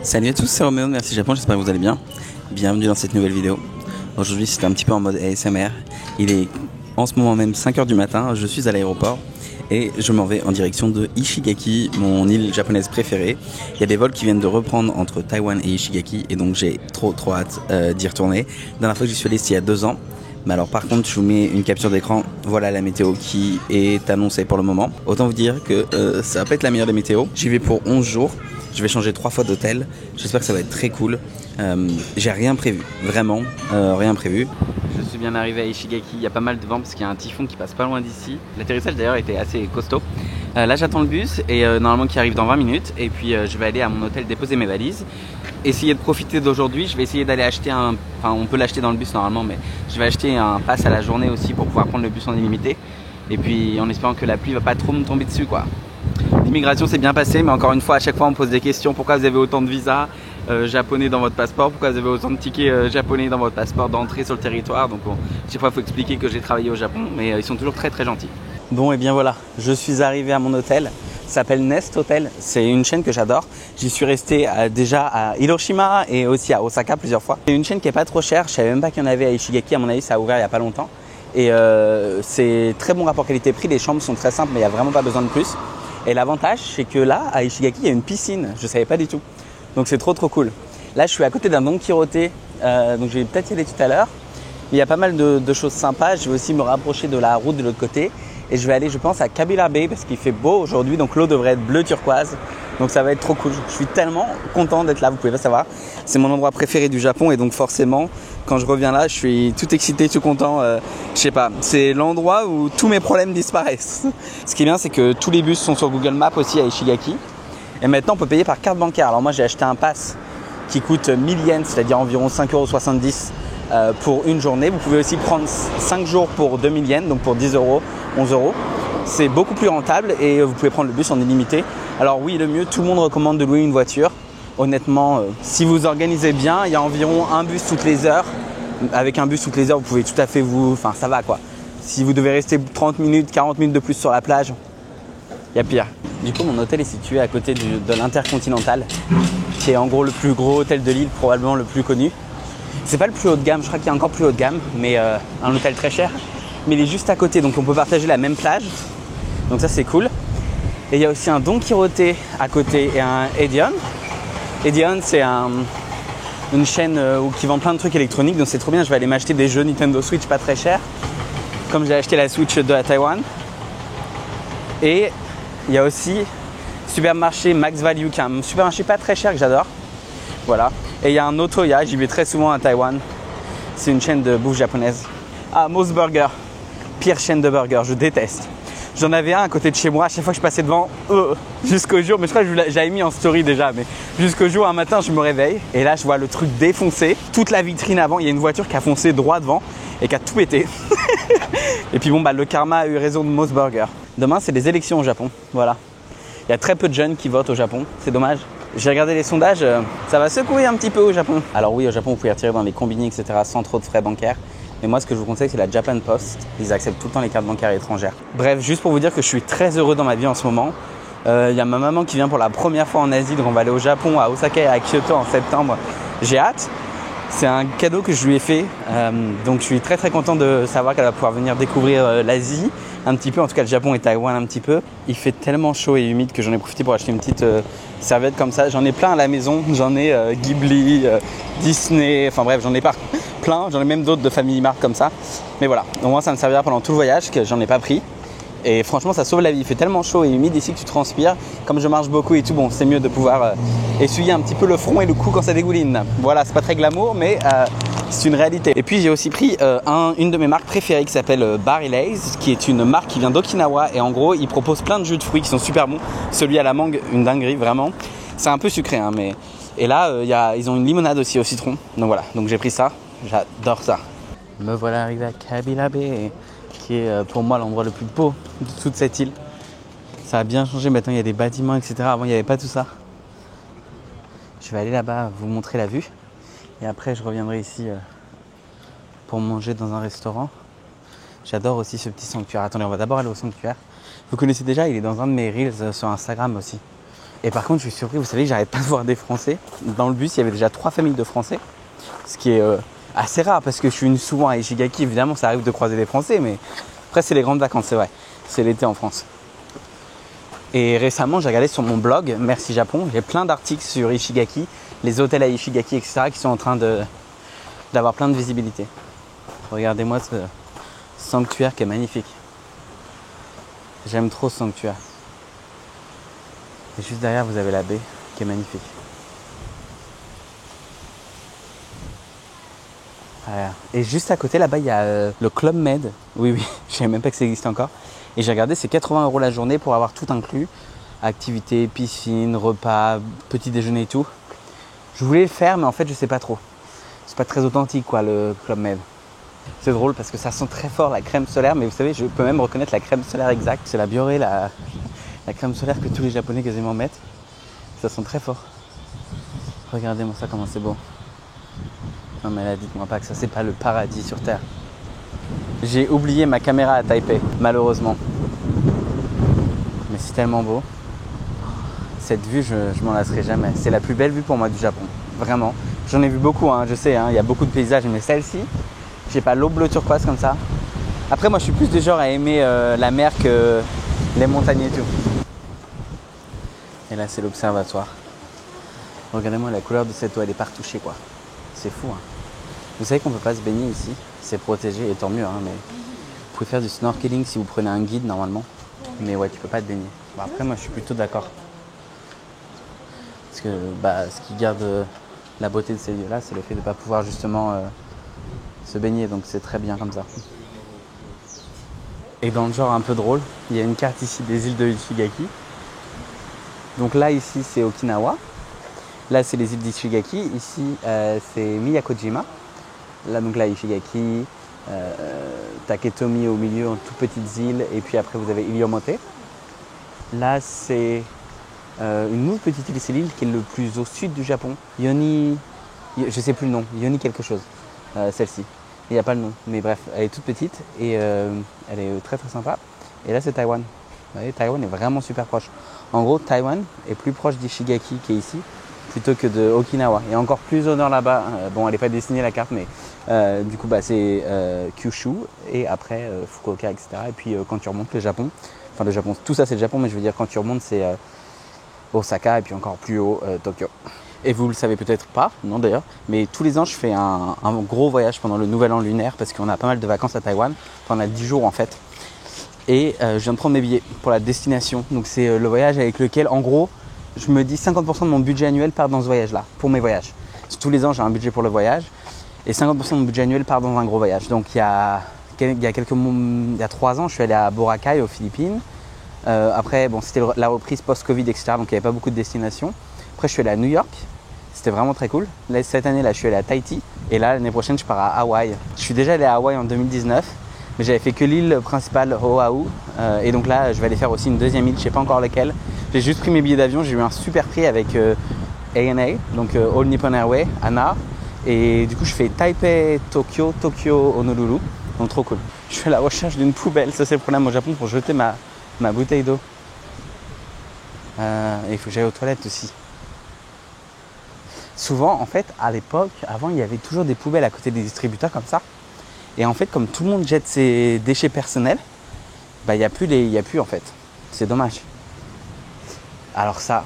Salut à tous, c'est Roméo de Merci Japon, j'espère que vous allez bien. Bienvenue dans cette nouvelle vidéo. Aujourd'hui c'est un petit peu en mode ASMR. Il est en ce moment même 5h du matin, je suis à l'aéroport et je m'en vais en direction de Ishigaki, mon île japonaise préférée. Il y a des vols qui viennent de reprendre entre Taïwan et Ishigaki et donc j'ai trop hâte d'y retourner. La dernière fois que j'y suis allé c'était il y a 2 ans. Mais alors par contre je vous mets une capture d'écran, voilà la météo qui est annoncée pour le moment. Autant vous dire que ça va pas être la meilleure des météos. J'y vais pour 11 jours, je vais changer 3 fois d'hôtel, j'espère que ça va être très cool. J'ai rien prévu, vraiment rien prévu. Je suis bien arrivé à Ishigaki, il y a pas mal de vent parce qu'il y a un typhon qui passe pas loin d'ici. L'atterrissage d'ailleurs était assez costaud. Là j'attends le bus et normalement qui arrive dans 20 minutes et puis je vais aller à mon hôtel déposer mes valises. Essayer de profiter d'aujourd'hui, je vais essayer d'aller acheter enfin on peut l'acheter dans le bus normalement, mais je vais acheter un pass à la journée aussi pour pouvoir prendre le bus en illimité. Et puis en espérant que la pluie va pas trop me tomber dessus quoi. L'immigration s'est bien passée, mais encore une fois à chaque fois on me pose des questions. Pourquoi vous avez autant de visas japonais dans votre passeport? Pourquoi vous avez autant de tickets japonais dans votre passeport d'entrée sur le territoire? Donc chaque fois il faut expliquer que j'ai travaillé au Japon, mais ils sont toujours très gentils. Bon et bien voilà, je suis arrivé à mon hôtel. Ça s'appelle Nest Hotel, c'est une chaîne que j'adore. J'y suis resté déjà à Hiroshima et aussi à Osaka plusieurs fois. C'est une chaîne qui est pas trop chère, je savais même pas qu'il y en avait à Ishigaki, à mon avis ça a ouvert il y a pas longtemps. Et c'est très bon rapport qualité-prix, les chambres sont très simples mais il n'y a vraiment pas besoin de plus. Et l'avantage c'est que là, à Ishigaki, il y a une piscine, je savais pas du tout. Donc c'est trop cool. Là je suis à côté d'un Don Quirote, donc je vais peut-être y aller tout à l'heure. Il y a pas mal de choses sympas, je vais aussi me rapprocher de la route de l'autre côté. Et je vais aller, je pense, à Kabila Bay parce qu'il fait beau aujourd'hui, donc l'eau devrait être bleu turquoise. Donc ça va être trop cool. Je suis tellement content d'être là, vous pouvez pas savoir. C'est mon endroit préféré du Japon et donc forcément, quand je reviens là, je suis tout excité, tout content. Je sais pas, c'est l'endroit où tous mes problèmes disparaissent. Ce qui est bien, c'est que tous les bus sont sur Google Maps aussi à Ishigaki. Et maintenant, on peut payer par carte bancaire. Alors moi, j'ai acheté un pass qui coûte 1000 yens, c'est-à-dire environ 5,70 € pour une journée. Vous pouvez aussi prendre 5 jours pour 2000 yens, donc pour 10 €. 11 €. C'est beaucoup plus rentable et vous pouvez prendre le bus en illimité. Alors oui, le mieux, tout le monde recommande de louer une voiture. Honnêtement, si vous organisez bien, il y a environ un bus toutes les heures. Avec un bus toutes les heures, vous pouvez tout à fait enfin ça va quoi. Si vous devez rester 30 minutes, 40 minutes de plus sur la plage, il y a pire. Du coup, mon hôtel est situé à côté de l'Intercontinental, qui est en gros le plus gros hôtel de l'île, probablement le plus connu. C'est pas le plus haut de gamme, je crois qu'il y a encore plus haut de gamme, mais un hôtel très cher. Mais il est juste à côté, donc on peut partager la même plage. Donc ça c'est cool. Et il y a aussi un Don Quirote à côté et un Edion. Edion c'est une chaîne qui vend plein de trucs électroniques, donc c'est trop bien. Je vais aller m'acheter des jeux Nintendo Switch pas très chers, comme j'ai acheté la Switch de Taïwan. Et il y a aussi supermarché Max Value, qui est un supermarché pas très cher que j'adore. Voilà. Et il y a un Otoya, j'y vais très souvent à Taïwan. C'est une chaîne de bouffe japonaise. Ah, Moe's Burger. Pire chaîne de burgers, je déteste. J'en avais un à côté de chez moi, à chaque fois que je passais devant, jusqu'au jour, mais je crois que j'avais mis en story déjà, mais jusqu'au jour, un matin, je me réveille, et là, je vois le truc défoncé, toute la vitrine avant, il y a une voiture qui a foncé droit devant, et qui a tout pété. Et puis bon, le karma a eu raison de Moe's Burger. Demain, c'est les élections au Japon, voilà. Il y a très peu de jeunes qui votent au Japon, c'est dommage. J'ai regardé les sondages, ça va secouer un petit peu au Japon. Alors oui, au Japon, vous pouvez retirer dans les combini, etc., sans trop de frais bancaires. Mais moi, ce que je vous conseille, c'est la Japan Post. Ils acceptent tout le temps les cartes bancaires étrangères. Bref, juste pour vous dire que je suis très heureux dans ma vie en ce moment. Il y a ma maman qui vient pour la première fois en Asie. Donc on va aller au Japon, à Osaka et à Kyoto en septembre. J'ai hâte. C'est un cadeau que je lui ai fait. Donc je suis très content de savoir qu'elle va pouvoir venir découvrir l'Asie. Un petit peu, en tout cas le Japon et Taïwan un petit peu. Il fait tellement chaud et humide que j'en ai profité pour acheter une petite serviette comme ça. J'en ai plein à la maison. J'en ai Ghibli, Disney, enfin bref, j'en ai pas plein. J'en ai même d'autres de Family Mart comme ça. Mais voilà, au moins ça me servira pendant tout le voyage, que j'en ai pas pris. Et franchement, ça sauve la vie. Il fait tellement chaud et humide ici que tu transpires. Comme je marche beaucoup et tout, bon, c'est mieux de pouvoir essuyer un petit peu le front et le cou quand ça dégouline. Voilà, c'est pas très glamour, mais c'est une réalité. Et puis j'ai aussi pris une de mes marques préférées qui s'appelle Barry Lays, qui est une marque qui vient d'Okinawa. Et en gros, ils proposent plein de jus de fruits qui sont super bons. Celui à la mangue, une dinguerie, vraiment. C'est un peu sucré, hein, mais... Et là, ils ont une limonade aussi au citron. Donc voilà, donc j'ai pris ça. J'adore ça. Me voilà arrivé à Kabila Bay, qui est pour moi l'endroit le plus beau de toute cette île. Ça a bien changé, maintenant il y a des bâtiments, etc. Avant il n'y avait pas tout ça. Je vais aller là-bas vous montrer la vue. Et après je reviendrai ici pour manger dans un restaurant. J'adore aussi ce petit sanctuaire. Attendez, on va d'abord aller au sanctuaire. Vous connaissez déjà, il est dans un de mes reels sur Instagram aussi. Et par contre, je suis surpris, vous savez, j'arrête pas de voir des Français. Dans le bus, il y avait déjà 3 familles de Français. Ce qui est assez rare parce que je suis souvent à Ishigaki. Évidemment, ça arrive de croiser des Français, mais après, c'est les grandes vacances, c'est vrai. C'est l'été en France. Et récemment, j'ai regardé sur mon blog, Merci Japon, j'ai plein d'articles sur Ishigaki, les hôtels à Ishigaki, etc., qui sont en train d'avoir plein de visibilité. Regardez-moi ce sanctuaire qui est magnifique. J'aime trop ce sanctuaire. Et juste derrière, vous avez la baie qui est magnifique. Voilà. Et juste à côté, là-bas, il y a le Club Med. Oui, je ne savais même pas que ça existe encore. Et j'ai regardé, c'est 80 € la journée pour avoir tout inclus. Activités, piscine, repas, petit déjeuner et tout. Je voulais le faire, mais en fait, je sais pas trop. C'est pas très authentique, quoi, le Club Med. C'est drôle parce que ça sent très fort la crème solaire, mais vous savez, je peux même reconnaître la crème solaire exacte. C'est la Bioré, la crème solaire que tous les Japonais quasiment mettent. Ça sent très fort. Regardez-moi ça, comment c'est beau. Non mais là, dites-moi pas que ça, c'est pas le paradis sur Terre. J'ai oublié ma caméra à Taipei, malheureusement. Mais c'est tellement beau. Cette vue, je m'en lasserai jamais. C'est la plus belle vue pour moi du Japon, vraiment. J'en ai vu beaucoup, hein, je sais, hein, il y a beaucoup de paysages, mais celle-ci, j'ai pas l'eau bleu turquoise comme ça. Après, moi, je suis plus du genre à aimer la mer que les montagnes et tout. Et là, c'est l'observatoire. Regardez-moi la couleur de cette eau, elle est partouchée, quoi. C'est fou, hein. Vous savez qu'on peut pas se baigner ici, c'est protégé, et tant mieux, hein, mais vous pouvez faire du snorkeling si vous prenez un guide, normalement. Mais ouais, tu peux pas te baigner. Bon, après, moi, je suis plutôt d'accord. Parce que ce qui garde la beauté de ces lieux-là, c'est le fait de ne pas pouvoir justement se baigner. Donc c'est très bien comme ça. Et dans le genre un peu drôle, il y a une carte ici des îles de Ishigaki. Donc là, ici, c'est Okinawa. Là, c'est les îles d'Ishigaki. Ici, c'est Miyakojima. Là, donc là, Ishigaki, Taketomi au milieu, en toutes petites îles. Et puis après, vous avez Iliomote. Là, c'est une autre petite île, c'est l'île qui est le plus au sud du Japon. Yoni, je sais plus le nom, Yoni quelque chose, celle-ci. Il n'y a pas le nom, mais bref, elle est toute petite et elle est très très sympa. Et là, c'est Taïwan. Vous voyez, Taïwan est vraiment super proche. En gros, Taïwan est plus proche d'Ishigaki qui est ici, plutôt que de Okinawa. Et encore plus au nord là-bas, bon, elle n'est pas dessinée la carte, mais du coup, c'est Kyushu et après Fukuoka, etc. Et puis quand tu remontes le Japon, tout ça c'est le Japon, mais je veux dire, quand tu remontes, c'est Osaka et puis encore plus haut, Tokyo. Et vous le savez peut-être pas, non d'ailleurs, mais tous les ans je fais un gros voyage pendant le nouvel an lunaire parce qu'on a pas mal de vacances à Taïwan, enfin on a 10 jours en fait. Et je viens de prendre mes billets pour la destination, donc c'est le voyage avec lequel en gros je me dis 50% de mon budget annuel part dans ce voyage-là, pour mes voyages. Tous les ans j'ai un budget pour le voyage et 50% de mon budget annuel part dans un gros voyage. Donc il y a 3 ans je suis allé à Boracay aux Philippines. Après, bon, c'était la reprise post-Covid, etc. Donc il n'y avait pas beaucoup de destinations. Après, je suis allé à New York. C'était vraiment très cool. Là, cette année-là, je suis allé à Tahiti. Et là, l'année prochaine, je pars à Hawaï. Je suis déjà allé à Hawaï en 2019. Mais j'avais fait que l'île principale, Oahu. Et donc là, je vais aller faire aussi une deuxième île. Je ne sais pas encore laquelle. J'ai juste pris mes billets d'avion. J'ai eu un super prix avec ANA, donc All Nippon Airways, ANA. Et du coup, je fais Taipei, Tokyo, Tokyo, Honolulu. Donc trop cool. Je fais la recherche d'une poubelle. Ça, c'est le problème au Japon pour jeter ma bouteille d'eau. Il faut que j'aille aux toilettes aussi. Souvent, en fait, à l'époque, avant, il y avait toujours des poubelles à côté des distributeurs comme ça. Et en fait, comme tout le monde jette ses déchets personnels, il n'y a plus en fait. C'est dommage. Alors ça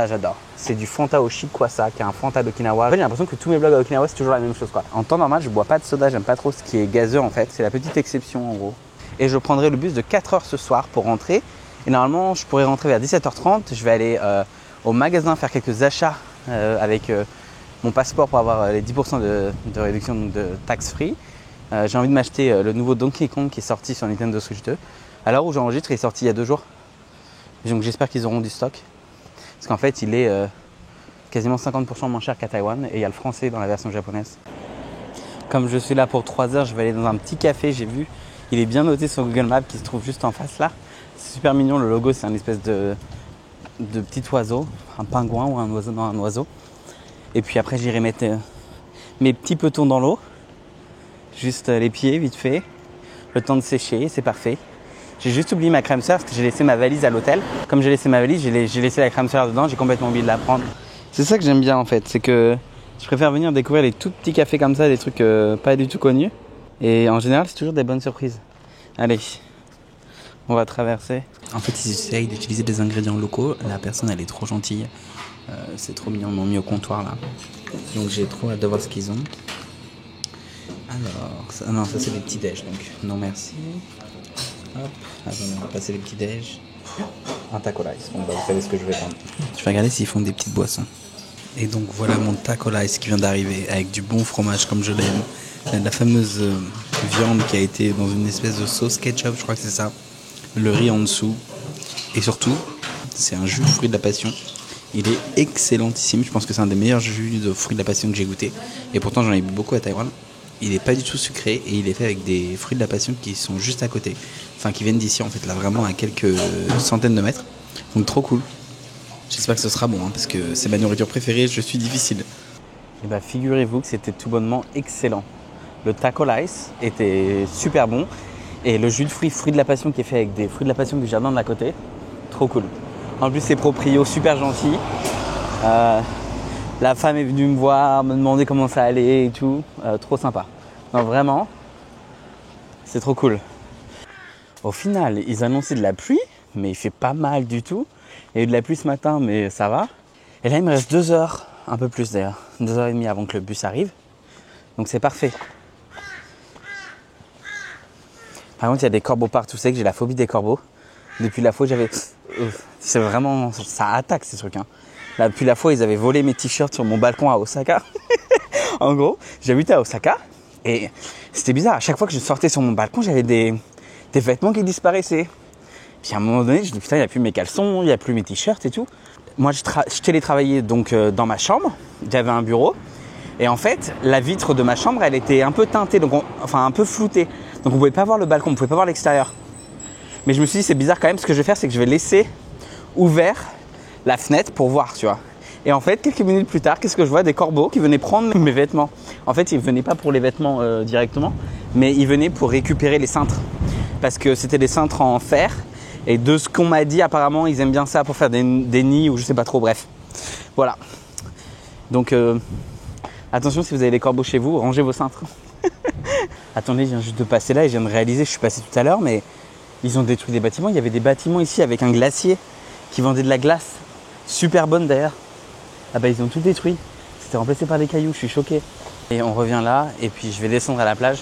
j'adore. C'est du Fanta au Shikwasa, qui est un Fanta d'Okinawa. En fait, j'ai l'impression que tous mes blogs à Okinawa, c'est toujours la même chose, quoi. En temps normal, je bois pas de soda, j'aime pas trop ce qui est gazeux en fait. C'est la petite exception en gros. Et je prendrai le bus de 4 h ce soir pour rentrer. Et normalement, je pourrais rentrer vers 17h30. Je vais aller au magasin faire quelques achats avec mon passeport pour avoir les 10% de réduction de tax free. J'ai envie de m'acheter le nouveau Donkey Kong qui est sorti sur Nintendo Switch 2. À l'heure où j'enregistre, il est sorti il y a 2 jours. Donc j'espère qu'ils auront du stock. Parce qu'en fait, il est quasiment 50% moins cher qu'à Taïwan. Et il y a le français dans la version japonaise. Comme je suis là pour 3 heures, je vais aller dans un petit café, j'ai vu. Il est bien noté sur Google Maps qui se trouve juste en face là. C'est super mignon, le logo c'est un espèce de petit oiseau, un pingouin ou un oiseau, non un oiseau. Et puis après j'irai mettre mes petits petons dans l'eau, juste les pieds vite fait, le temps de sécher, c'est parfait. J'ai juste oublié ma crème solaire parce que j'ai laissé ma valise à l'hôtel. Comme j'ai laissé ma valise, j'ai laissé la crème solaire dedans, j'ai complètement oublié de la prendre. C'est ça que j'aime bien en fait, c'est que je préfère venir découvrir les tout petits cafés comme ça, des trucs pas du tout connus. Et en général, c'est toujours des bonnes surprises. Allez, on va traverser. En fait, ils essayent d'utiliser des ingrédients locaux. La personne, elle est trop gentille. C'est trop mignon, ils m'ont mis au comptoir là. Donc j'ai trop hâte de voir ce qu'ils ont. Alors, non, ça c'est des petits déj, donc non merci. Hop, attendez, on va passer les petits déj. Un taco rice, bon bah vous savez ce que je vais prendre. Je vais regarder s'ils font des petites boissons. Et donc voilà mon taco rice qui vient d'arriver avec du bon fromage comme je l'aime. La fameuse viande qui a été dans une espèce de sauce ketchup, je crois que c'est ça. Le riz en dessous. Et surtout, c'est un jus de fruits de la passion. Il est excellentissime, je pense que c'est un des meilleurs jus de fruits de la passion que j'ai goûté. Et pourtant j'en ai bu beaucoup à Taïwan. Il n'est pas du tout sucré et il est fait avec des fruits de la passion qui sont juste à côté. Enfin qui viennent d'ici en fait, là vraiment à quelques centaines de mètres. Donc trop cool. J'espère que ce sera bon parce que c'est ma nourriture préférée, je suis difficile. Et bah figurez-vous que c'était tout bonnement excellent. Le taco rice était super bon. Et le jus de fruits de la passion qui est fait avec des fruits de la passion du jardin de l'à côté, trop cool. En plus c'est proprio, super gentil. La femme est venue me voir, me demander comment ça allait et tout. Trop sympa. Non vraiment, c'est trop cool. Au final, ils annonçaient de la pluie, mais il fait pas mal du tout. Il y a eu de la pluie ce matin, mais ça va. Et là, il me reste 2 heures, un peu plus d'ailleurs, 2h30 avant que le bus arrive. Donc c'est parfait. Par contre, il y a des corbeaux partout. C'est que j'ai la phobie des corbeaux. Depuis la fois, j'avais... C'est vraiment... Ça attaque ces trucs. Hein. Là, depuis la fois, ils avaient volé mes t-shirts sur mon balcon à Osaka. En gros, j'habitais à Osaka. Et c'était bizarre. À chaque fois que je sortais sur mon balcon, j'avais des vêtements qui disparaissaient. Puis à un moment donné, je dis putain, il n'y a plus mes caleçons, il n'y a plus mes t-shirts et tout. Moi, je télétravaillais donc dans ma chambre. J'avais un bureau. Et en fait, la vitre de ma chambre, elle était un peu teintée, donc enfin un peu floutée. Donc on pouvait pas voir le balcon, on pouvait pas voir l'extérieur. Mais je me suis dit c'est bizarre quand même, ce que je vais faire c'est que je vais laisser ouvert la fenêtre pour voir, tu vois. Et en fait, quelques minutes plus tard, qu'est-ce que je vois? Des corbeaux qui venaient prendre mes vêtements. En fait, ils venaient pas pour les vêtements directement, mais ils venaient pour récupérer les cintres. Parce que c'était des cintres en fer. Et de ce qu'on m'a dit, apparemment, ils aiment bien ça pour faire des nids ou je sais pas trop, bref. Voilà. Donc, attention si vous avez des corbeaux chez vous, rangez vos cintres. Attendez, je viens juste de passer là et je viens de réaliser, je suis passé tout à l'heure, mais ils ont détruit des bâtiments. Il y avait des bâtiments ici avec un glacier qui vendait de la glace. Super bonne d'ailleurs. Ah bah ils ont tout détruit. C'était remplacé par des cailloux, je suis choqué. Et on revient là et puis je vais descendre à la plage.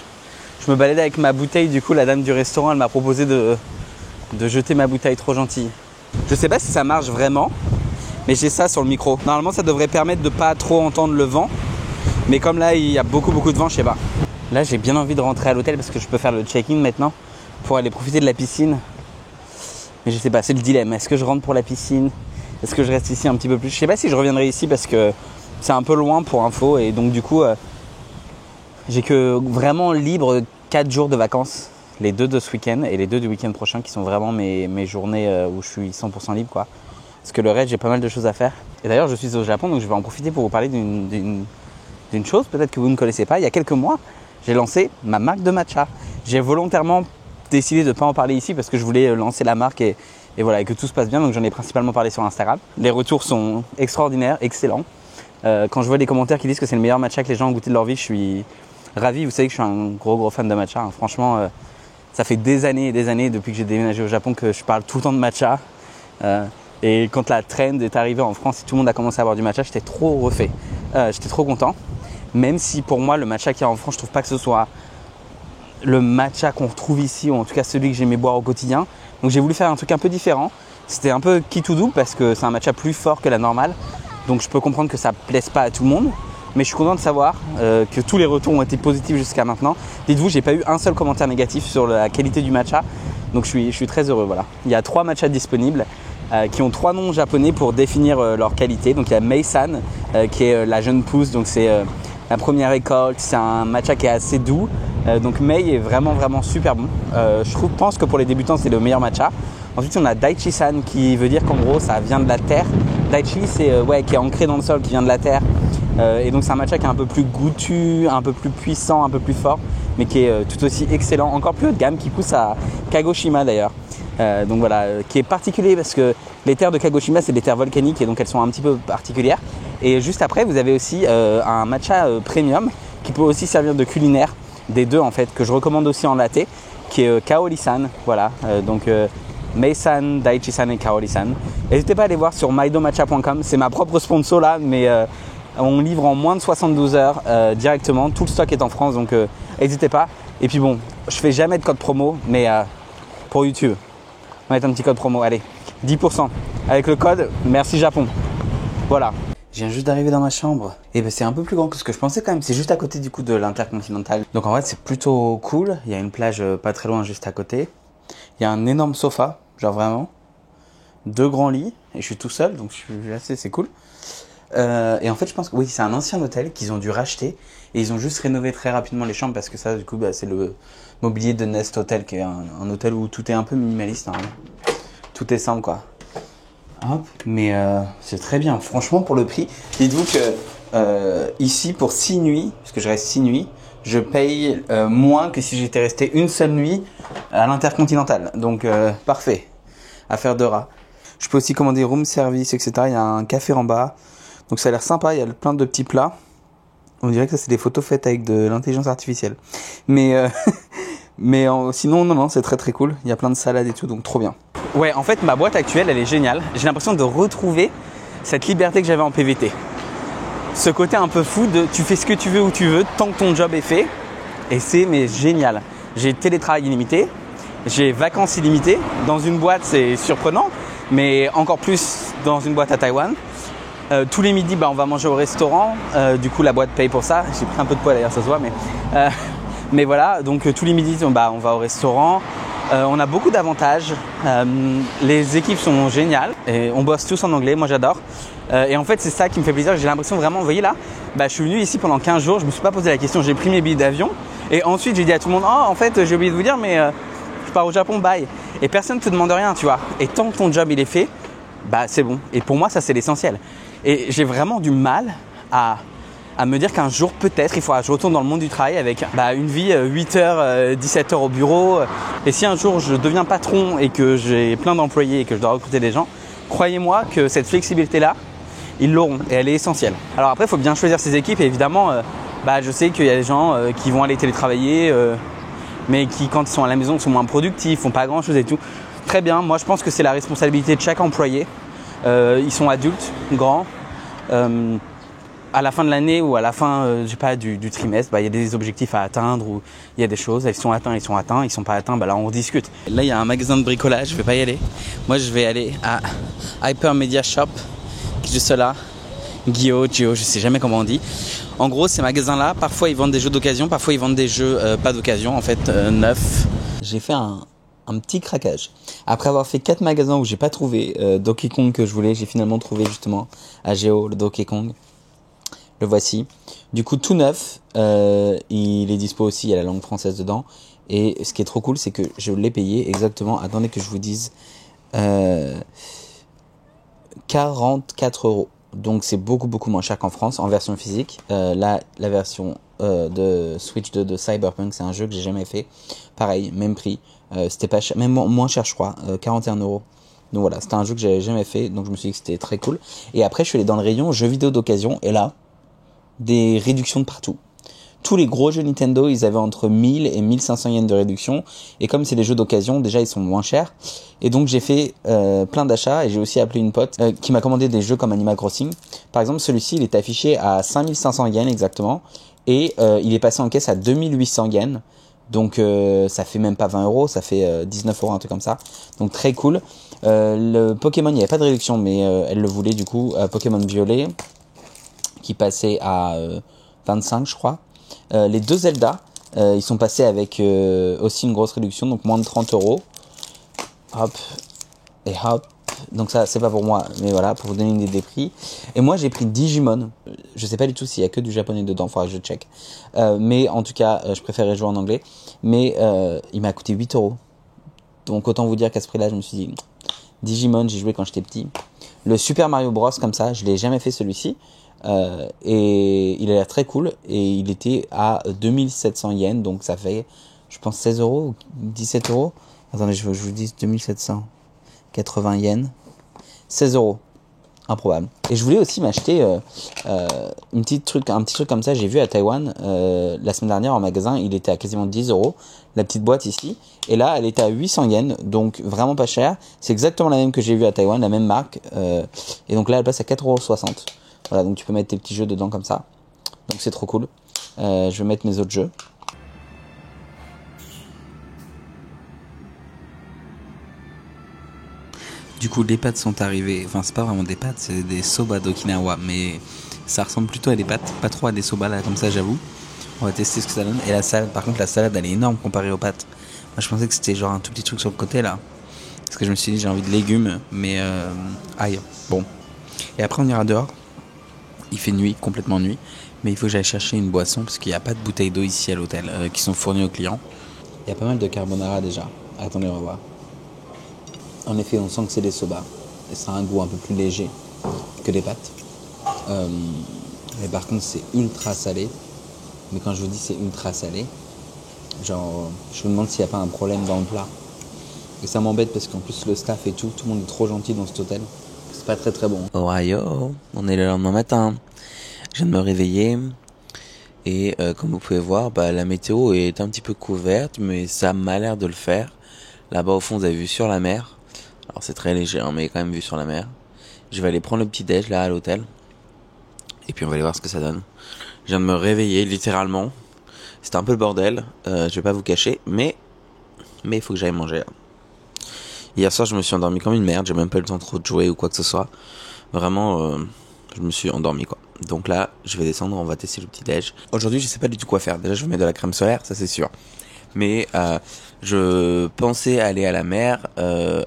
Je me baladais avec ma bouteille, du coup la dame du restaurant elle m'a proposé de jeter ma bouteille, trop gentille. Je sais pas si ça marche vraiment, mais j'ai ça sur le micro. Normalement ça devrait permettre de pas trop entendre le vent. Mais comme là il y a beaucoup de vent, je sais pas. Là j'ai bien envie de rentrer à l'hôtel parce que je peux faire le check-in maintenant pour aller profiter de la piscine. Mais je sais pas, c'est le dilemme. Est-ce que je rentre pour la piscine? Est-ce que je reste ici un petit peu plus? Je sais pas si je reviendrai ici parce que c'est un peu loin pour info. Et donc du coup, j'ai que vraiment libre 4 jours de vacances. Les 2 de ce week-end et les 2 du week-end prochain qui sont vraiment mes journées où je suis 100% libre, quoi. Parce que le reste, j'ai pas mal de choses à faire. Et d'ailleurs, je suis au Japon, donc je vais en profiter pour vous parler d'une chose peut-être que vous ne connaissez pas. Il y a quelques mois, j'ai lancé ma marque de matcha. J'ai volontairement décidé de ne pas en parler ici parce que je voulais lancer la marque et voilà, et que tout se passe bien. Donc j'en ai principalement parlé sur Instagram. Les retours sont extraordinaires, excellents. Quand je vois des commentaires qui disent que c'est le meilleur matcha que les gens ont goûté de leur vie, je suis ravi. Vous savez que je suis un gros fan de matcha. Hein. Franchement, ça fait des années et des années depuis que j'ai déménagé au Japon que je parle tout le temps de matcha. Et quand la trend est arrivée en France et tout le monde a commencé à boire du matcha, j'étais trop refait. J'étais trop content. Même si pour moi, le matcha qu'il y a en France, je trouve pas que ce soit le matcha qu'on retrouve ici, ou en tout cas celui que j'aimais boire au quotidien. Donc j'ai voulu faire un truc un peu différent. C'était un peu qui tout double parce que c'est un matcha plus fort que la normale. Donc je peux comprendre que ça plaise pas à tout le monde. Mais je suis content de savoir que tous les retours ont été positifs jusqu'à maintenant. Dites-vous, j'ai pas eu un seul commentaire négatif sur la qualité du matcha. Donc je suis très heureux, voilà. Il y a 3 matchas disponibles qui ont 3 noms japonais pour définir leur qualité. Donc il y a Mei-san qui est la jeune pousse, donc c'est la première récolte. C'est un matcha qui est assez doux. Donc Mei est vraiment super bon. Je pense que pour les débutants c'est le meilleur matcha. Ensuite on a Daichi-san qui veut dire qu'en gros ça vient de la terre. Daichi c'est qui est ancré dans le sol, qui vient de la terre. Et donc c'est un matcha qui est un peu plus goûtu, un peu plus puissant, un peu plus fort, mais qui est tout aussi excellent, encore plus haut de gamme, qui pousse à Kagoshima d'ailleurs. Donc voilà, qui est particulier parce que les terres de Kagoshima, c'est des terres volcaniques et donc elles sont un petit peu particulières. Et juste après, vous avez aussi un matcha premium qui peut aussi servir de culinaire, des deux en fait, que je recommande aussi en latte, qui est Kaori-san. Voilà, donc Mei-san, Daichi-san et Kaori-san. N'hésitez pas à aller voir sur maidomatcha.com, c'est ma propre sponsor là, mais on livre en moins de 72 heures directement. Tout le stock est en France, donc n'hésitez pas. Et puis bon, je fais jamais de code promo, mais pour YouTube, on va mettre un petit code promo. Allez, 10% avec le code Merci Japon. Voilà. Je viens juste d'arriver dans ma chambre. Et ben c'est un peu plus grand que ce que je pensais quand même. C'est juste à côté du coup de l'Intercontinental. Donc en vrai c'est plutôt cool. Il y a une plage pas très loin juste à côté. Il y a un énorme sofa, genre vraiment. 2 grands lits. Et je suis tout seul, donc je suis assez, c'est cool. Et en fait je pense que oui, c'est un ancien hôtel qu'ils ont dû racheter. Et ils ont juste rénové très rapidement les chambres parce que ça du coup c'est le mobilier de Nest Hotel qui est un hôtel où tout est un peu minimaliste. Hein. Tout est simple quoi. Hop, mais c'est très bien. Franchement, pour le prix, dites-vous que ici, pour 6 nuits, parce que je reste 6 nuits, je paye moins que si j'étais resté une seule nuit à l'Intercontinental. Donc, parfait. Affaire de rat. Je peux aussi commander room service, etc. Il y a un café en bas. Donc, ça a l'air sympa. Il y a plein de petits plats. On dirait que ça, c'est des photos faites avec de l'intelligence artificielle. Mais, sinon, non, c'est très très cool. Il y a plein de salades et tout, donc trop bien. Ouais, en fait, ma boîte actuelle, elle est géniale. J'ai l'impression de retrouver cette liberté que j'avais en PVT. Ce côté un peu fou de tu fais ce que tu veux où tu veux tant que ton job est fait. Et c'est génial. J'ai télétravail illimité, j'ai vacances illimitées. Dans une boîte, c'est surprenant, mais encore plus dans une boîte à Taïwan. Tous les midis, on va manger au restaurant. Du coup, la boîte paye pour ça. J'ai pris un peu de poids d'ailleurs, ça se voit, mais voilà. Donc tous les midis, on va au restaurant. On a beaucoup d'avantages, les équipes sont géniales et on bosse tous en anglais, moi j'adore. Et en fait c'est ça qui me fait plaisir, j'ai l'impression vraiment, vous voyez là, je suis venu ici pendant 15 jours, je me suis pas posé la question, j'ai pris mes billets d'avion et ensuite j'ai dit à tout le monde, oh en fait j'ai oublié de vous dire mais je pars au Japon, bye. Et personne ne te demande rien, tu vois. Et tant que ton job il est fait, c'est bon. Et pour moi ça c'est l'essentiel. Et j'ai vraiment du mal à me dire qu'un jour peut-être il faudra que je retourne dans le monde du travail avec une vie 8h, 17h au bureau. Et si un jour je deviens patron et que j'ai plein d'employés et que je dois recruter des gens, croyez-moi que cette flexibilité-là, ils l'auront et elle est essentielle. Alors après, il faut bien choisir ses équipes et évidemment, je sais qu'il y a des gens qui vont aller télétravailler mais qui quand ils sont à la maison sont moins productifs, font pas grand-chose et tout. Très bien, moi je pense que c'est la responsabilité de chaque employé. Ils sont adultes, grands. À la fin de l'année ou à la fin du trimestre, il y a des objectifs à atteindre ou il y a des choses, ils sont atteints, ils sont pas atteints, là on discute. Là il y a un magasin de bricolage, je vais pas y aller. Moi je vais aller à Hyper Media Shop, qui est juste là, Gio, je sais jamais comment on dit. En gros ces magasins là, parfois ils vendent des jeux d'occasion, parfois ils vendent des jeux pas d'occasion, en fait neufs. J'ai fait un petit craquage. Après avoir fait 4 magasins où j'ai pas trouvé Donkey Kong que je voulais, j'ai finalement trouvé justement à Géo le Donkey Kong. Le voici. Du coup, tout neuf. Il est dispo aussi. Il y a la langue française dedans. Et ce qui est trop cool, c'est que je l'ai payé exactement. Attendez que je vous dise. 44 €. Donc, c'est beaucoup moins cher qu'en France en version physique. Là, la version de Switch 2 de Cyberpunk, c'est un jeu que j'ai jamais fait. Pareil, même prix. C'était pas cher, même moins cher, je crois. 41 €. Donc voilà, c'était un jeu que j'avais jamais fait. Donc, je me suis dit que c'était très cool. Et après, je suis allé dans le rayon jeux vidéo d'occasion. Et là, des réductions de partout. Tous les gros jeux Nintendo, ils avaient entre 1000 et 1500 yens de réduction. Et comme c'est des jeux d'occasion, déjà ils sont moins chers. Et donc j'ai fait plein d'achats et j'ai aussi appelé une pote qui m'a commandé des jeux comme Animal Crossing. Par exemple, celui-ci, il est affiché à 5500 yens exactement. Et il est passé en caisse à 2800 yens. Donc ça fait même pas 20 €, ça fait 19 €, un truc comme ça. Donc très cool. Le Pokémon, il n'y avait pas de réduction, mais elle le voulait du coup. Pokémon Violet, qui passait à 25 je crois. Les 2 Zelda, ils sont passés avec aussi une grosse réduction, donc moins de 30 €. Hop, et hop. Donc ça, c'est pas pour moi, mais voilà, pour vous donner une idée des prix. Et moi, j'ai pris Digimon. Je sais pas du tout s'il y a que du japonais dedans, faudra que je check. Mais en tout cas, je préférais jouer en anglais. Mais il m'a coûté 8 €. Donc autant vous dire qu'à ce prix-là, je me suis dit, Digimon, j'ai joué quand j'étais petit. Le Super Mario Bros, comme ça, je l'ai jamais fait celui-ci. Et il a l'air très cool et il était à 2700 yens, donc ça fait je pense 16 € ou 17 €. Attendez, je vous dis 2780 yens. 16 euros. Improbable. Et je voulais aussi m'acheter un petit truc comme ça. J'ai vu à Taïwan la semaine dernière en magasin, il était à quasiment 10 euros. La petite boîte ici. Et là, elle était à 800 yens. Donc vraiment pas cher. C'est exactement la même que j'ai vue à Taïwan, la même marque. Et donc là, elle passe à 4,60 euros. Voilà, donc tu peux mettre tes petits jeux dedans comme ça. Donc c'est trop cool. Je vais mettre mes autres jeux. Du coup, les pâtes sont arrivées. Enfin, c'est pas vraiment des pâtes, c'est des soba d'Okinawa. Mais ça ressemble plutôt à des pâtes, pas trop à des soba là, comme ça, j'avoue. On va tester ce que ça donne. Et la salade, par contre, la salade, elle est énorme comparée aux pâtes. Moi, je pensais que c'était genre un tout petit truc sur le côté là. Parce que je me suis dit, j'ai envie de légumes. Mais aïe, bon. Et après, on ira dehors. Il fait nuit, complètement nuit. Mais il faut que j'aille chercher une boisson parce qu'il n'y a pas de bouteilles d'eau ici à l'hôtel qui sont fournies aux clients. Il y a pas mal de carbonara déjà. Attendez, on va voir. En effet, on sent que c'est des soba. Et ça a un goût un peu plus léger que les pâtes. Mais par contre, c'est ultra salé. Mais quand je vous dis c'est ultra salé, genre, je me demande s'il n'y a pas un problème dans le plat. Et ça m'embête parce qu'en plus, le staff et tout le monde est trop gentil dans cet hôtel. C'est pas très très bon. Ohio, on est le lendemain matin. Je viens de me réveiller. Et comme vous pouvez voir, la météo est un petit peu couverte, mais ça m'a l'air de le faire. Là-bas au fond, vous avez vu sur la mer. Alors c'est très léger, hein, mais quand même vu sur la mer. Je vais aller prendre le petit déj là à l'hôtel. Et puis on va aller voir ce que ça donne. Je viens de me réveiller littéralement. C'était un peu le bordel, je vais pas vous cacher, mais il faut que j'aille manger. Hier soir je me suis endormi comme une merde, j'ai même pas eu le temps trop de jouer ou quoi que ce soit. Vraiment, je me suis endormi quoi. Donc là, je vais descendre, on va tester le petit déj. Aujourd'hui, je sais pas du tout quoi faire. Déjà, je vais mettre de la crème solaire, ça c'est sûr. Mais je pensais aller à la mer,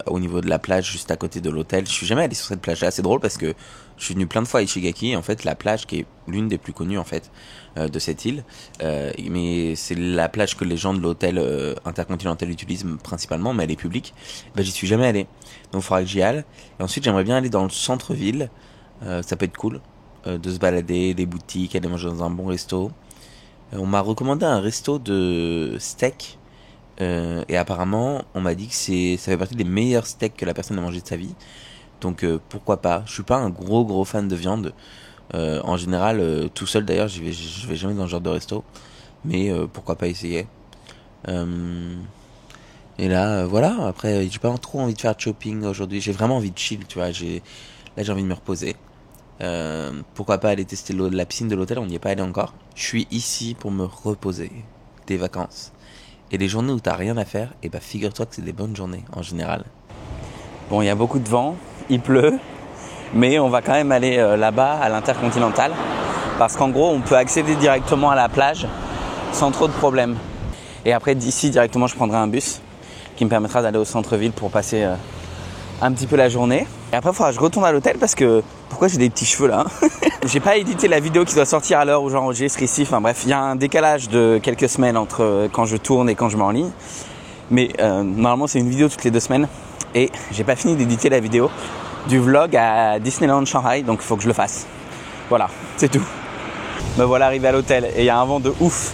au niveau de la plage juste à côté de l'hôtel. Je suis jamais allé sur cette plage-là. C'est drôle parce que je suis venu plein de fois à Ishigaki. En fait, la plage qui est l'une des plus connues en fait de cette île, mais c'est la plage que les gens de l'hôtel Intercontinental utilisent principalement, mais elle est publique. J'y suis jamais allé. Donc, il faudra que j'y aille. Et ensuite, j'aimerais bien aller dans le centre-ville. Ça peut être cool de se balader, des boutiques, aller manger dans un bon resto. On m'a recommandé un resto de steak et apparemment on m'a dit que ça fait partie des meilleurs steaks que la personne a mangé de sa vie. Donc pourquoi pas. Je suis pas un gros fan de viande. En général, tout seul d'ailleurs, je vais jamais dans ce genre de resto. Mais pourquoi pas essayer. Et là, voilà. Après, j'ai pas trop envie de faire de shopping aujourd'hui. J'ai vraiment envie de chill, tu vois. Là, j'ai envie de me reposer. Pourquoi pas aller tester la piscine de l'hôtel, on n'y est pas allé encore. Je suis ici pour me reposer, des vacances. Et les journées où t'as rien à faire, figure-toi que c'est des bonnes journées en général. Bon, il y a beaucoup de vent, il pleut, mais on va quand même aller là-bas à l'Intercontinental parce qu'en gros on peut accéder directement à la plage sans trop de problèmes. Et après d'ici directement je prendrai un bus qui me permettra d'aller au centre-ville pour passer un petit peu la journée. Et après il faudra que je retourne à l'hôtel parce que... Pourquoi j'ai des petits cheveux là? J'ai pas édité la vidéo qui doit sortir à l'heure où j'enregistre ici. Enfin bref, il y a un décalage de quelques semaines entre quand je tourne et quand je mets en ligne. Mais normalement c'est une vidéo toutes les 2 semaines. Et j'ai pas fini d'éditer la vidéo du vlog à Disneyland Shanghai. Donc il faut que je le fasse. Voilà, c'est tout. Me voilà arrivé à l'hôtel et il y a un vent de ouf.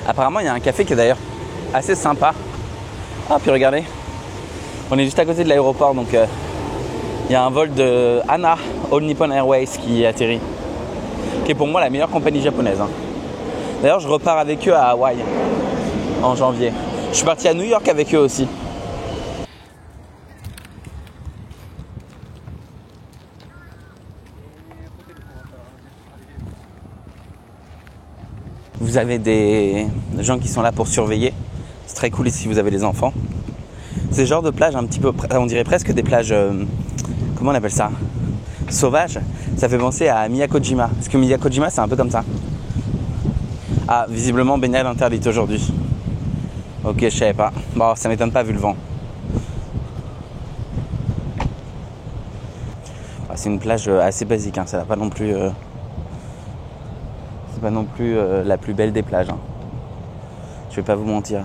Apparemment il y a un café qui est d'ailleurs assez sympa. Ah puis regardez, on est juste à côté de l'aéroport donc... Il y a un vol de ANA, All Nippon Airways, qui atterrit, qui est pour moi la meilleure compagnie japonaise. D'ailleurs, je repars avec eux à Hawaï en janvier. Je suis parti à New York avec eux aussi. Vous avez des gens qui sont là pour surveiller. C'est très cool si vous avez des enfants. C'est le genre de plage un petit peu, on dirait presque des plages... comment on appelle ça? Sauvage. Ça fait penser à Miyakojima. Parce que Miyakojima, c'est un peu comme ça. Ah, visiblement, baignade interdite aujourd'hui. Ok, je savais pas. Bon, ça m'étonne pas vu le vent. Ah, c'est une plage assez basique. Hein. C'est pas non plus... c'est pas non plus la plus belle des plages. Hein. Je vais pas vous mentir.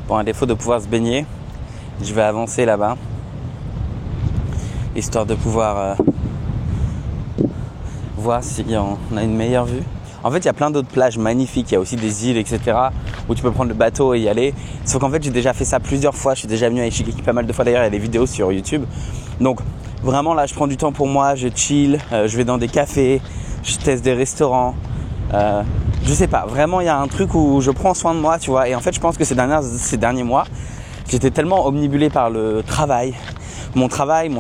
Bon, à défaut de pouvoir se baigner, je vais avancer là-bas. Histoire de pouvoir voir si on a une meilleure vue. En fait, il y a plein d'autres plages magnifiques. Il y a aussi des îles, etc. où tu peux prendre le bateau et y aller. Sauf qu'en fait, j'ai déjà fait ça plusieurs fois. Je suis déjà venu à Ishigaki pas mal de fois. D'ailleurs, il y a des vidéos sur YouTube. Donc, vraiment, là, je prends du temps pour moi. Je chill. Je vais dans des cafés. Je teste des restaurants. Je sais pas. Vraiment, il y a un truc où je prends soin de moi, tu vois. Et en fait, je pense que ces derniers mois, j'étais tellement omnibulé par le travail. Mon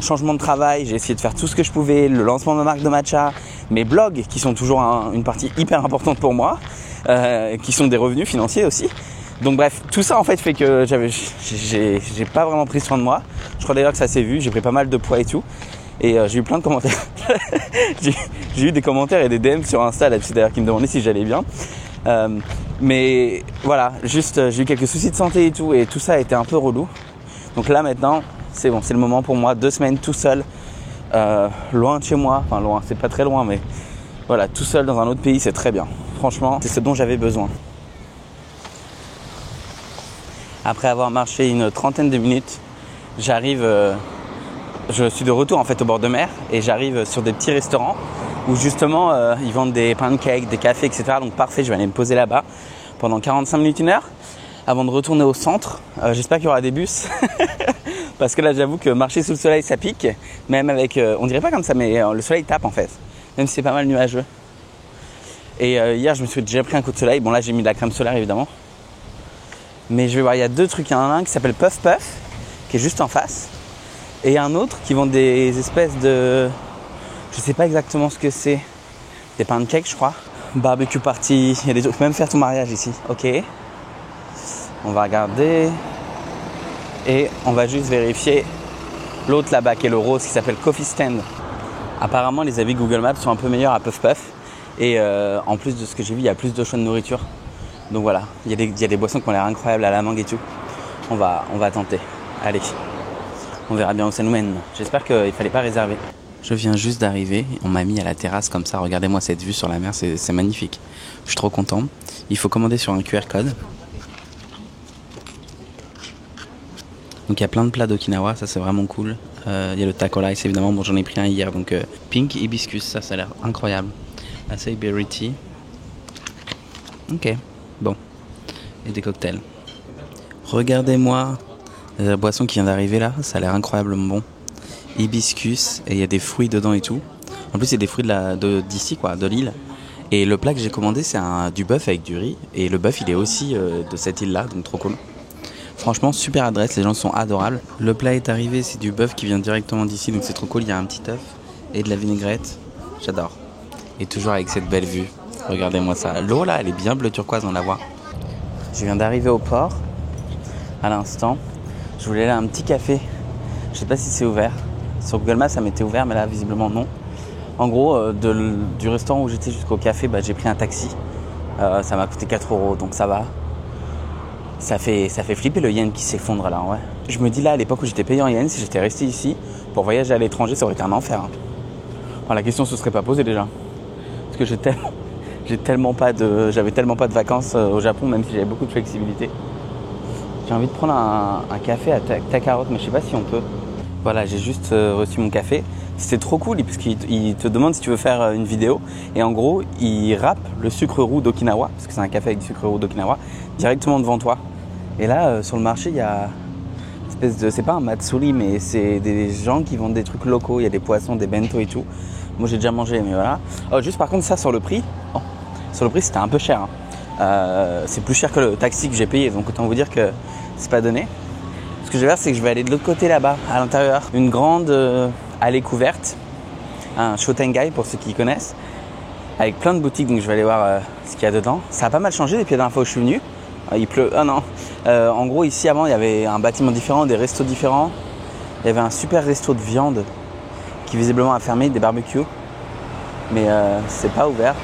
changement de travail, j'ai essayé de faire tout ce que je pouvais, le lancement de ma marque de matcha, mes blogs qui sont toujours une partie hyper importante pour moi, qui sont des revenus financiers aussi. Donc bref, tout ça en fait fait que j'ai pas vraiment pris soin de moi. Je crois d'ailleurs que ça s'est vu, j'ai pris pas mal de poids et tout. Et j'ai eu plein de commentaires. j'ai eu des commentaires et des DM sur Insta là-dessus d'ailleurs qui me demandaient si j'allais bien. Mais voilà, juste j'ai eu quelques soucis de santé et tout ça a été un peu relou. Donc là maintenant, c'est bon, c'est le moment pour moi, 2 semaines tout seul, loin de chez moi, enfin loin, c'est pas très loin, mais voilà, tout seul dans un autre pays, c'est très bien. Franchement, c'est ce dont j'avais besoin. Après avoir marché une trentaine de minutes, je suis de retour en fait au bord de mer et j'arrive sur des petits restaurants où justement ils vendent des pancakes, des cafés, etc. Donc parfait, je vais aller me poser là-bas pendant 45 minutes, 1 heure avant de retourner au centre. J'espère qu'il y aura des bus parce que là j'avoue que marcher sous le soleil ça pique, même avec, on dirait pas comme ça mais le soleil tape en fait, même si c'est pas mal nuageux. Et hier je me suis déjà pris un coup de soleil, bon là j'ai mis de la crème solaire évidemment. Mais je vais voir, il y a 2 trucs, il y en a un qui s'appelle Puff Puff qui est juste en face. Et un autre qui vend des espèces de... Je sais pas exactement ce que c'est. Des pancakes, je crois. Barbecue party. Il y a des trucs. Tu peux même faire ton mariage ici. Ok. On va regarder. Et on va juste vérifier l'autre là-bas qui est le rose qui s'appelle Coffee Stand. Apparemment, les avis Google Maps sont un peu meilleurs à Puff Puff. Et en plus de ce que j'ai vu, il y a plus de choix de nourriture. Donc voilà. Il y a des boissons qui ont l'air incroyables à la mangue et tout. On va tenter. Allez. On verra bien où ça nous mène. J'espère qu'il fallait pas réserver. Je viens juste d'arriver. On m'a mis à la terrasse comme ça. Regardez-moi cette vue sur la mer. C'est magnifique. Je suis trop content. Il faut commander sur un QR code. Donc il y a plein de plats d'Okinawa. Ça c'est vraiment cool. Il y a le taco rice évidemment. Bon j'en ai pris un hier. Donc pink hibiscus. Ça a l'air incroyable. Acai berry tea. Ok. Bon. Et des cocktails. Regardez-moi. La boisson qui vient d'arriver là, ça a l'air incroyablement bon. Hibiscus, et il y a des fruits dedans et tout. En plus, c'est des fruits d'ici, quoi, de l'île. Et le plat que j'ai commandé, c'est du bœuf avec du riz. Et le bœuf, il est aussi de cette île-là, donc trop cool. Franchement, super adresse, les gens sont adorables. Le plat est arrivé, c'est du bœuf qui vient directement d'ici, donc c'est trop cool. Il y a un petit œuf et de la vinaigrette. J'adore. Et toujours avec cette belle vue. Regardez-moi ça. L'eau là, elle est bien bleu turquoise, on la voit. Je viens d'arriver au port, à l'instant. Je voulais aller à un petit café. Je sais pas si c'est ouvert. Sur Google Maps, ça m'était ouvert, mais là, visiblement, non. En gros, du restaurant où j'étais jusqu'au café, j'ai pris un taxi. Ça m'a coûté 4 €, donc ça va. Ça fait flipper le yen qui s'effondre là, ouais. Je me dis là, à l'époque où j'étais payé en yen, si j'étais resté ici, pour voyager à l'étranger, ça aurait été un enfer. Enfin, la question se serait pas posée déjà. Parce que j'avais tellement pas de vacances au Japon, même si j'avais beaucoup de flexibilité. J'ai envie de prendre un café à Takarot, mais je sais pas si on peut. Voilà, j'ai juste reçu mon café. C'était trop cool parce qu'il te demande si tu veux faire une vidéo. Et en gros, il râpe le sucre roux d'Okinawa, parce que c'est un café avec du sucre roux d'Okinawa, directement devant toi. Et là, sur le marché, il y a une espèce de... C'est pas un matsuri, mais c'est des gens qui vendent des trucs locaux. Il y a des poissons, des bento et tout. Moi, j'ai déjà mangé, mais voilà. Oh, juste par contre, ça, sur le prix, c'était un peu cher. Hein. C'est plus cher que le taxi que j'ai payé, donc autant vous dire que c'est pas donné. Ce que je vais faire, c'est que je vais aller de l'autre côté là-bas, à l'intérieur. Une grande allée couverte, un Shotengai pour ceux qui connaissent, avec plein de boutiques, donc je vais aller voir ce qu'il y a dedans. Ça a pas mal changé depuis la dernière fois où je suis venu. Il pleut, non. En gros, ici avant, il y avait un bâtiment différent, des restos différents. Il y avait un super resto de viande qui visiblement a fermé, des barbecues. Mais c'est pas ouvert.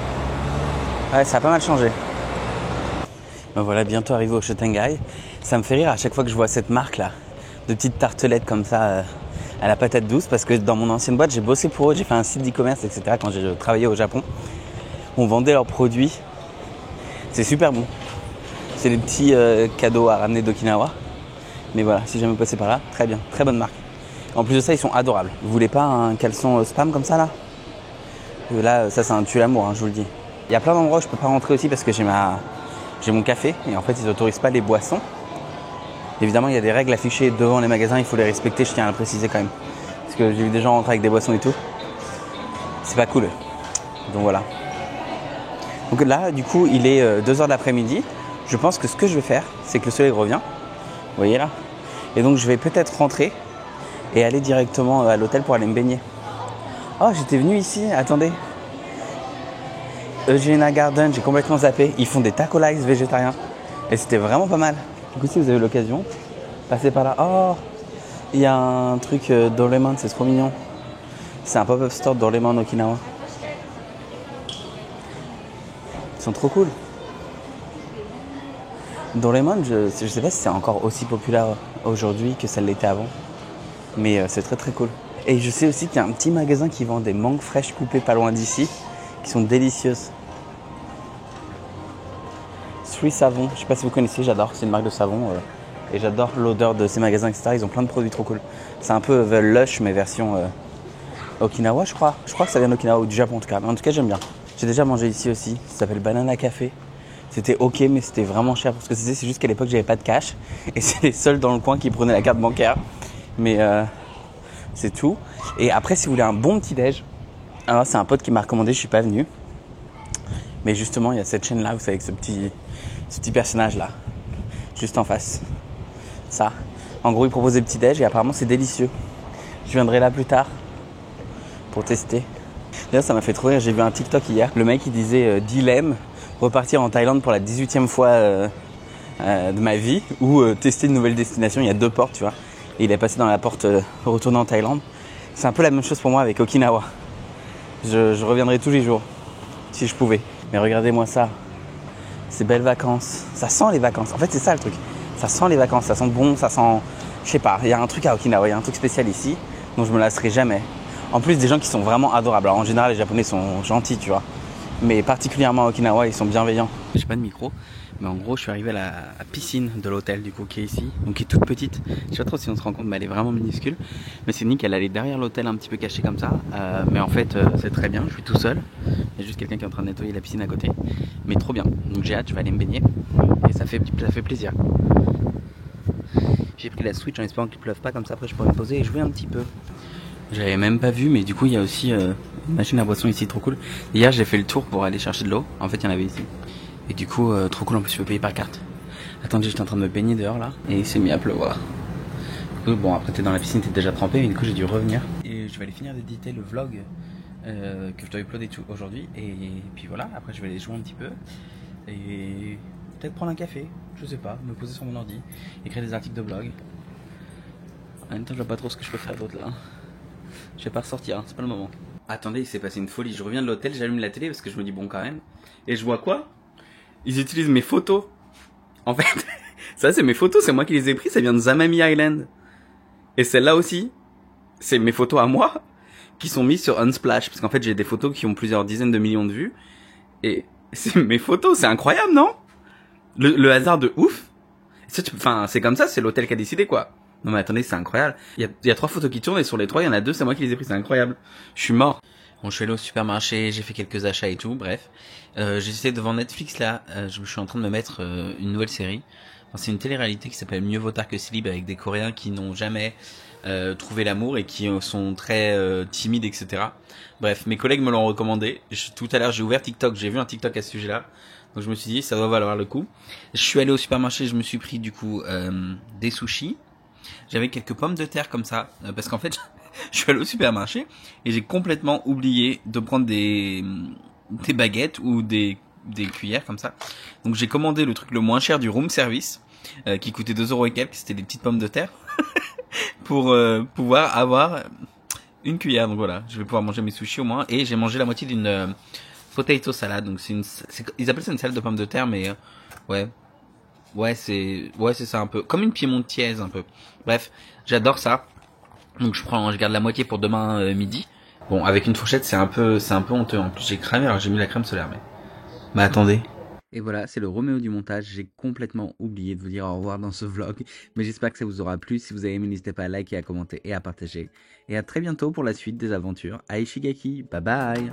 Ouais, ça a pas mal changé. Ben voilà, bientôt arrivé au Shotengai. Ça me fait rire à chaque fois que je vois cette marque là, de petites tartelettes comme ça à la patate douce, parce que dans mon ancienne boîte, j'ai bossé pour eux, j'ai fait un site d'e-commerce, etc. quand j'ai travaillé au Japon. On vendait leurs produits. C'est super bon. C'est des petits cadeaux à ramener d'Okinawa. Mais voilà, si jamais vous passez par là, très bien, très bonne marque. En plus de ça, ils sont adorables. Vous voulez pas un caleçon spam comme ça là? Là, ça c'est un tue l'amour, hein, je vous le dis. Il y a plein d'endroits où je peux pas rentrer aussi parce que j'ai mon café et en fait ils autorisent pas les boissons. Évidemment il y a des règles affichées devant les magasins, il faut les respecter, je tiens à le préciser quand même. Parce que j'ai vu des gens rentrer avec des boissons et tout. C'est pas cool. Donc voilà. Donc là du coup il est 2h de l'après-midi. Je pense que ce que je vais faire c'est que le soleil revient. Vous voyez là. Et donc je vais peut-être rentrer et aller directement à l'hôtel pour aller me baigner. Oh j'étais venu ici, attendez. Eugenia Garden, j'ai complètement zappé. Ils font des taco lights végétariens. Et c'était vraiment pas mal. Du coup, si vous avez l'occasion, passez par là. Oh, il y a un truc Doraemon, c'est trop mignon. C'est un pop-up store Doraemon Okinawa. Ils sont trop cool. Doraemon, je sais pas si c'est encore aussi populaire aujourd'hui que ça l'était avant. Mais c'est très très cool. Et je sais aussi qu'il y a un petit magasin qui vend des mangues fraîches coupées pas loin d'ici, qui sont délicieuses. Three Savon, je sais pas si vous connaissez, j'adore, c'est une marque de savon et j'adore l'odeur de ces magasins, etc. Ils ont plein de produits trop cool. C'est un peu The Lush mais version Okinawa, je crois. Je crois que ça vient d'Okinawa ou du Japon en tout cas. Mais en tout cas, j'aime bien. J'ai déjà mangé ici aussi, ça s'appelle Banana Café. C'était ok, mais c'était vraiment cher pour ce que c'était. C'est juste qu'à l'époque, j'avais pas de cash et c'est les seuls dans le coin qui prenaient la carte bancaire. Mais c'est tout. Et après, si vous voulez un bon petit déj, alors c'est un pote qui m'a recommandé, je suis pas venu. Mais justement, il y a cette chaîne là, vous savez, avec ce petit personnage là, juste en face. Ça. En gros, il propose des petits déj et apparemment c'est délicieux. Je viendrai là plus tard pour tester. D'ailleurs, ça m'a fait trop rire. J'ai vu un TikTok hier. Le mec il disait dilemme, repartir en Thaïlande pour la 18e fois de ma vie ou tester une nouvelle destination. Il y a 2 portes, tu vois. Et il est passé dans la porte retourner en Thaïlande. C'est un peu la même chose pour moi avec Okinawa. Je reviendrai tous les jours si je pouvais. Mais regardez-moi ça. Ces belles vacances. Ça sent les vacances. En fait, c'est ça le truc. Ça sent les vacances. Ça sent bon, ça sent... Je sais pas. Il y a un truc à Okinawa. Il y a un truc spécial ici dont je me lasserai jamais. En plus, des gens qui sont vraiment adorables. Alors, en général, les Japonais sont gentils, tu vois. Mais particulièrement à Okinawa, ils sont bienveillants. J'ai pas de micro. Mais en gros, je suis arrivé à la piscine de l'hôtel, du coup, qui est ici. Donc, qui est toute petite. Je sais pas trop si on se rend compte, mais elle est vraiment minuscule. Mais c'est nickel. Elle est derrière l'hôtel, un petit peu cachée comme ça. Mais en fait, c'est très bien. Je suis tout seul. Il y a juste quelqu'un qui est en train de nettoyer la piscine à côté. Mais trop bien. Donc, j'ai hâte. Je vais aller me baigner. Et ça fait plaisir. J'ai pris la Switch en espérant qu'il pleuve pas. Comme ça, après, je pourrais me poser et jouer un petit peu. J'avais même pas vu, mais du coup, il y a aussi une machine à boisson ici, trop cool. Hier, j'ai fait le tour pour aller chercher de l'eau. En fait, il y en avait ici. Et du coup, trop cool, en plus, je peux payer par carte. Attendez, j'étais en train de me baigner dehors là, et il s'est mis à pleuvoir. Du coup, bon, après, t'es dans la piscine, t'es déjà trempé, mais du coup, j'ai dû revenir. Et je vais aller finir d'éditer le vlog que je dois uploader aujourd'hui. Et puis voilà, après, je vais aller jouer un petit peu. Et peut-être prendre un café, je sais pas, me poser sur mon ordi, écrire des articles de blog. En même temps, je vois pas trop ce que je peux faire d'autre là. Je vais pas ressortir, hein, c'est pas le moment. Attendez, il s'est passé une folie. Je reviens de l'hôtel, j'allume la télé parce que je me dis bon quand même. Et je vois quoi? Ils utilisent mes photos. En fait, ça c'est mes photos, c'est moi qui les ai prises, ça vient de Zamami Island. Et celle-là aussi, c'est mes photos à moi qui sont mises sur Unsplash. Parce qu'en fait j'ai des photos qui ont plusieurs dizaines de millions de vues. Et c'est mes photos, c'est incroyable non? Le hasard de ouf. Enfin c'est comme ça, c'est l'hôtel qui a décidé quoi. Non mais attendez, c'est incroyable. Il y a 3 photos qui tournent et sur les 3, il y en a 2, c'est moi qui les ai prises, c'est incroyable. Je suis mort. Bon, je suis allé au supermarché, j'ai fait quelques achats et tout, bref. J'étais devant Netflix là, je suis en train de me mettre une nouvelle série. Enfin, c'est une télé-réalité qui s'appelle Mieux vaut tard que si libre avec des Coréens qui n'ont jamais trouvé l'amour et qui sont très timides, etc. Bref, mes collègues me l'ont recommandé. Tout à l'heure, j'ai ouvert TikTok, j'ai vu un TikTok à ce sujet-là. Donc je me suis dit, ça doit valoir le coup. Je suis allé au supermarché, je me suis pris du coup des sushis. J'avais quelques pommes de terre comme ça, parce qu'en fait, je suis allé au supermarché et j'ai complètement oublié de prendre des baguettes ou des cuillères comme ça. Donc j'ai commandé le truc le moins cher du room service, qui coûtait 2 € et quelques, c'était des petites pommes de terre, pour pouvoir avoir une cuillère. Donc voilà, je vais pouvoir manger mes sushis au moins. Et j'ai mangé la moitié d'une potato salade, donc ils appellent ça une salade de pommes de terre, mais ouais, c'est ça un peu comme une piémontiaise un peu. Bref, j'adore ça. Donc je garde la moitié pour demain midi. Bon, avec une fourchette, c'est un peu honteux. En plus, j'ai cramé alors j'ai mis la crème solaire mais attendez. Et voilà, c'est le Roméo du montage. J'ai complètement oublié de vous dire au revoir dans ce vlog, mais j'espère que ça vous aura plu. Si vous avez aimé, n'hésitez pas à liker, à commenter et à partager. Et à très bientôt pour la suite des aventures à Ishigaki. Bye bye.